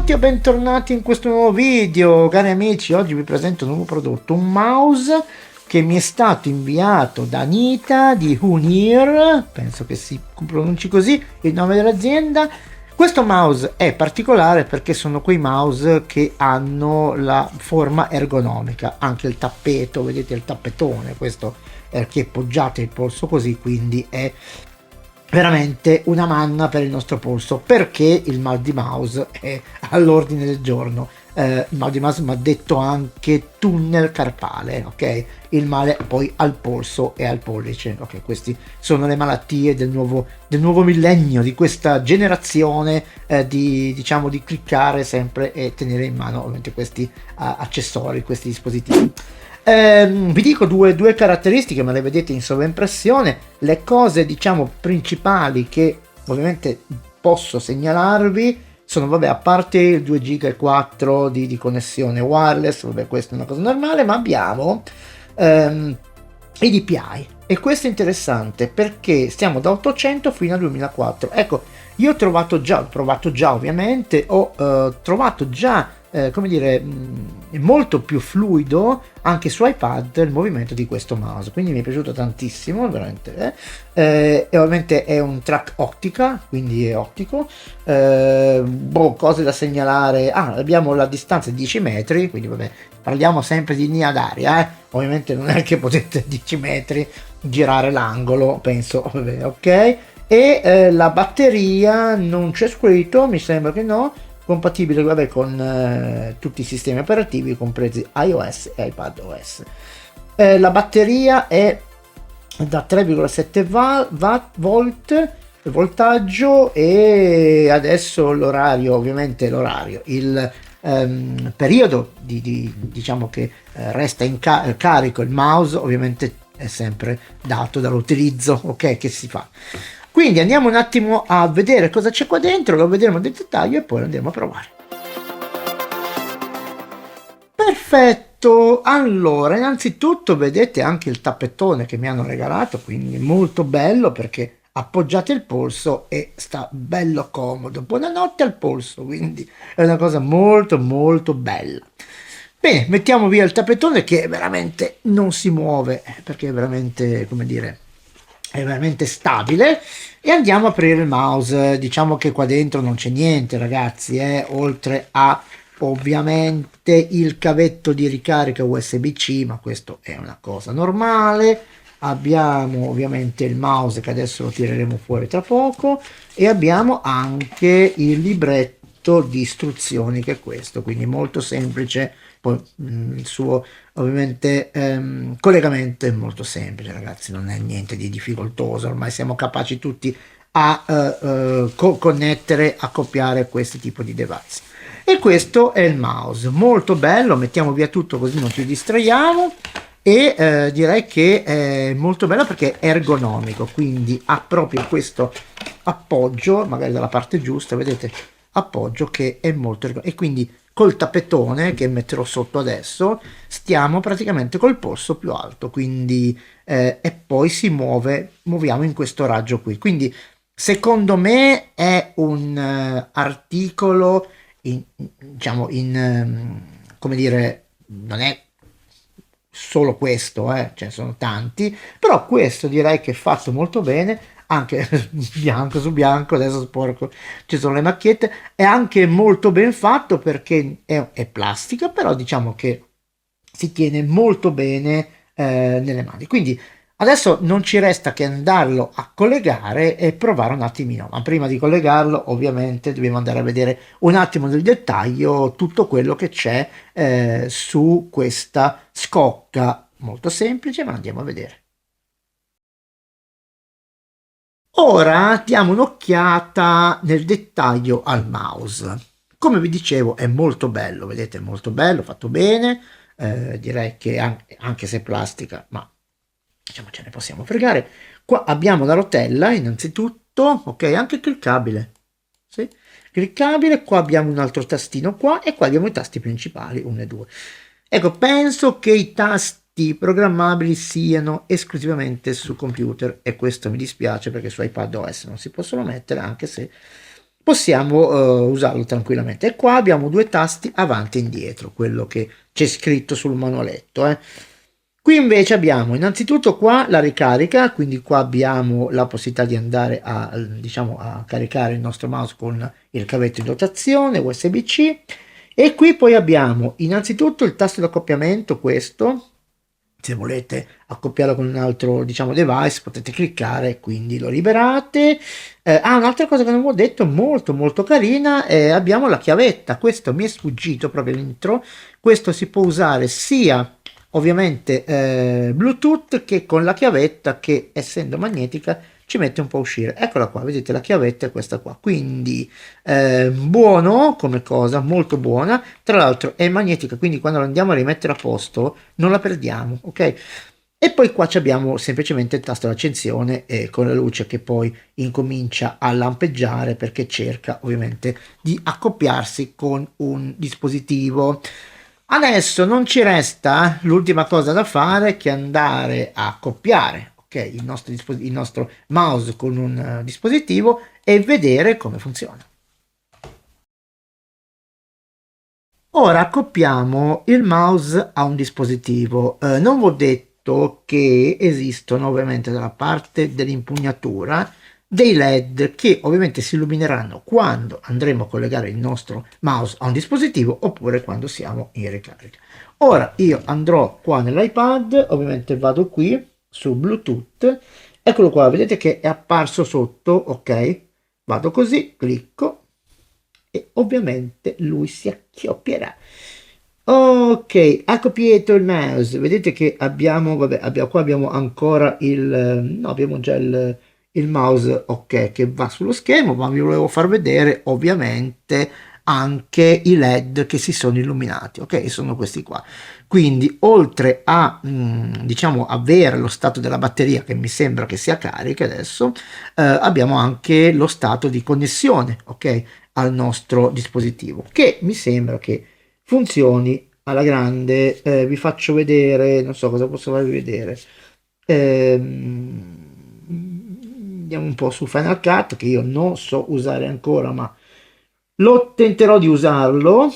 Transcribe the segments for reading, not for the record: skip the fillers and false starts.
Benvenuti o bentornati in questo nuovo video, cari amici. Oggi vi presento un nuovo prodotto, un mouse che mi è stato inviato da Anita di Unir, penso che si pronunci così il nome dell'azienda. Questo mouse è particolare perché sono quei mouse che hanno la forma ergonomica, anche il tappeto, vedete il tappetone, questo è che poggiate il polso così, quindi è veramente una manna per il nostro polso, perché il mal di mouse è all'ordine del giorno. Il mal di mouse mi ha detto anche tunnel carpale, ok? Il male poi al polso e al pollice, ok? Queste sono le malattie del nuovo millennio, di questa generazione diciamo di cliccare sempre e tenere in mano ovviamente questi accessori, questi dispositivi. Vi dico due caratteristiche, ma le vedete in sovraimpressione. Le cose diciamo principali che ovviamente posso segnalarvi sono, vabbè, a parte il 2 giga e 4 di connessione wireless, vabbè, questa è una cosa normale, ma abbiamo i DPI, e questo è interessante perché stiamo da 800 fino a 2004. Ecco, io ho provato già ovviamente, ho trovato già come dire, molto più fluido anche su iPad il movimento di questo mouse, quindi mi è piaciuto tantissimo veramente. E ovviamente è un track ottica, quindi è ottico. Cose da segnalare: abbiamo la distanza di 10 metri, quindi vabbè, parliamo sempre di linea d'aria, ovviamente non è che potete 10 metri girare l'angolo, penso, vabbè, ok. E la batteria non c'è scritto, mi sembra che no, compatibile, vabbè, con tutti i sistemi operativi compresi iOS e iPadOS. La batteria è da 3,7 volt voltaggio, e adesso l'orario, ovviamente il periodo diciamo che resta in carico il mouse, ovviamente è sempre dato dall'utilizzo, ok, che si fa. Quindi andiamo un attimo a vedere cosa c'è qua dentro, lo vedremo nel dettaglio e poi andiamo a provare. Perfetto, allora innanzitutto vedete anche il tappettone che mi hanno regalato, quindi molto bello perché appoggiate il polso e sta bello comodo. Buonanotte al polso, quindi è una cosa molto molto bella. Bene, mettiamo via il tappetone che veramente non si muove perché è veramente, come dire, è veramente stabile, e andiamo a aprire il mouse. Diciamo che qua dentro non c'è niente, ragazzi, oltre a ovviamente il cavetto di ricarica USB-C, ma questo è una cosa normale. Abbiamo ovviamente il mouse che adesso lo tireremo fuori tra poco, e abbiamo anche il libretto di istruzioni, che è questo, quindi molto semplice. Poi il suo ovviamente collegamento è molto semplice, ragazzi, non è niente di difficoltoso, ormai siamo capaci tutti a connettere, accoppiare questi tipi di device. E questo è il mouse, molto bello. Mettiamo via tutto così non ci distraiamo, e direi che è molto bello perché è ergonomico, quindi ha proprio questo appoggio, magari dalla parte giusta, vedete, appoggio che è molto ergonomico, e quindi col tappetone che metterò sotto adesso stiamo praticamente col polso più alto, quindi e poi muoviamo in questo raggio qui. Quindi secondo me è un articolo diciamo come dire, non è solo questo, ce ne sono tanti, però questo direi che è fatto molto bene, anche bianco su bianco, adesso sporco, ci sono le macchiette. È anche molto ben fatto perché è plastica, però diciamo che si tiene molto bene nelle mani. Quindi adesso non ci resta che andarlo a collegare e provare un attimino, ma prima di collegarlo ovviamente dobbiamo andare a vedere un attimo nel dettaglio tutto quello che c'è su questa scocca molto semplice, ma andiamo a vedere. Ora diamo un'occhiata nel dettaglio al mouse. Come vi dicevo, è molto bello, vedete, è molto bello, fatto bene. Direi che anche se è plastica, ma diciamo ce ne possiamo fregare. Qua abbiamo la rotella innanzitutto, ok, anche cliccabile. Sì? Cliccabile, qua abbiamo un altro tastino qua, e qua abbiamo i tasti principali, 1 e 2. Ecco, penso che i tasti programmabili siano esclusivamente su computer, e questo mi dispiace perché su iPadOS non si possono mettere, anche se possiamo usarlo tranquillamente. E qua abbiamo due tasti avanti e indietro, quello che c'è scritto sul manualetto. Qui invece abbiamo innanzitutto qua la ricarica, quindi qua abbiamo la possibilità di andare a, diciamo, a caricare il nostro mouse con il cavetto di dotazione USB-C, e qui poi abbiamo innanzitutto il tasto di accoppiamento, questo, se volete accoppiarlo con un altro, diciamo, device potete cliccare, quindi lo liberate. Un'altra cosa che non ho detto, molto molto carina, abbiamo la chiavetta. Questo mi è sfuggito proprio all'intro. Questo si può usare sia ovviamente Bluetooth che con la chiavetta, che essendo magnetica ci mette un po' a uscire. Eccola qua, vedete la chiavetta è questa qua, quindi buono come cosa, molto buona. Tra l'altro è magnetica, quindi quando la andiamo a rimettere a posto non la perdiamo, ok? E poi qua abbiamo semplicemente il tasto d'accensione con la luce che poi incomincia a lampeggiare perché cerca ovviamente di accoppiarsi con un dispositivo. Adesso non ci resta l'ultima cosa da fare che andare a accoppiare, ok, il nostro mouse con un dispositivo e vedere come funziona. Ora accoppiamo il mouse a un dispositivo. Non vi ho detto che esistono ovviamente dalla parte dell'impugnatura dei LED che ovviamente si illumineranno quando andremo a collegare il nostro mouse a un dispositivo oppure quando siamo in ricarica. Ora io andrò qua nell'iPad, ovviamente vado qui su Bluetooth, eccolo qua, vedete che è apparso sotto, ok? Vado così, clicco e ovviamente lui si accioppierà. Ok, ha copiato il mouse. Vedete che abbiamo, vabbè, qua abbiamo ancora no, abbiamo già il mouse, ok, che va sullo schermo, ma vi volevo far vedere ovviamente anche i LED che si sono illuminati, ok, sono questi qua. Quindi oltre a diciamo avere lo stato della batteria che mi sembra che sia carica adesso, abbiamo anche lo stato di connessione, ok, al nostro dispositivo, che mi sembra che funzioni alla grande. Vi faccio vedere, non so cosa posso farvi vedere. Andiamo un po' su Final Cut che io non so usare ancora, ma lo tenterò di usarlo.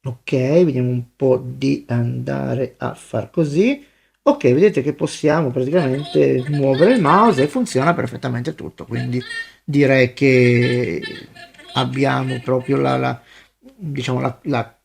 Ok, vediamo un po' di andare a far così. Ok, vedete che possiamo praticamente muovere il mouse e funziona perfettamente tutto, quindi direi che abbiamo proprio diciamo la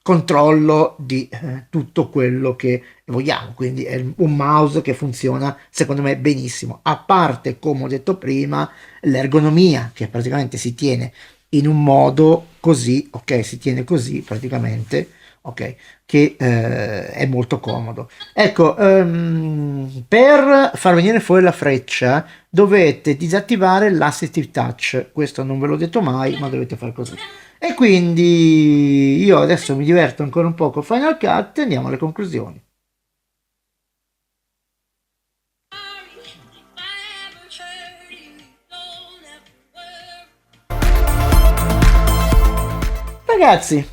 controllo di tutto quello che vogliamo, quindi è un mouse che funziona secondo me benissimo, a parte come ho detto prima l'ergonomia che praticamente si tiene in un modo così, ok, si tiene così praticamente, ok, che è molto comodo. Ecco, per far venire fuori la freccia dovete disattivare l'assistive touch, questo non ve l'ho detto mai, ma dovete fare così. E quindi io adesso mi diverto ancora un po' con Final Cut e andiamo alle conclusioni. Ragazzi,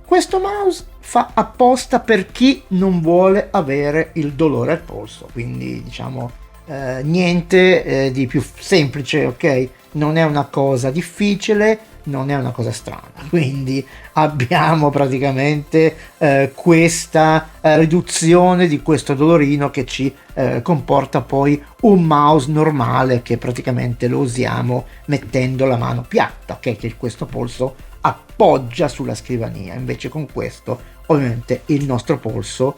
questo mouse fa apposta per chi non vuole avere il dolore al polso, quindi diciamo niente di più semplice, ok? Non è una cosa difficile, non è una cosa strana, quindi abbiamo praticamente questa riduzione di questo dolorino che ci comporta poi un mouse normale che praticamente lo usiamo mettendo la mano piatta, ok? Che questo polso appoggia sulla scrivania, invece con questo ovviamente il nostro polso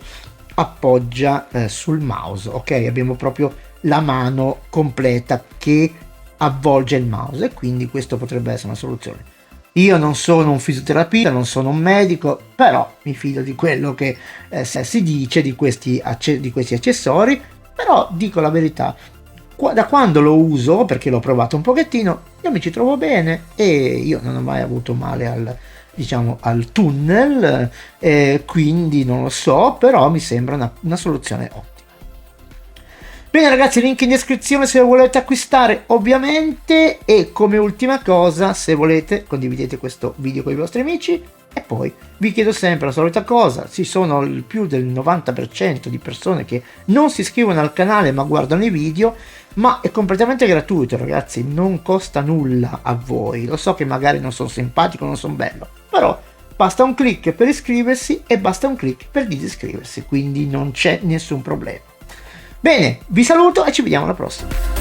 appoggia sul mouse, ok? Abbiamo proprio la mano completa che avvolge il mouse e quindi questo potrebbe essere una soluzione. Io non sono un fisioterapista, non sono un medico, però mi fido di quello che si dice di questi accessori, però dico la verità, da quando lo uso, perché l'ho provato un pochettino, io mi ci trovo bene e io non ho mai avuto male al tunnel, quindi non lo so, però mi sembra una soluzione ottima. Bene ragazzi, link in descrizione se lo volete acquistare ovviamente, e come ultima cosa, se volete condividete questo video con i vostri amici, E poi vi chiedo sempre la solita cosa, ci sono più del 90% di persone che non si iscrivono al canale ma guardano i video, ma è completamente gratuito ragazzi, non costa nulla a voi. Lo so che magari non sono simpatico, non sono bello, però basta un click per iscriversi e basta un click per disiscriversi, quindi non c'è nessun problema. Bene, vi saluto e ci vediamo alla prossima.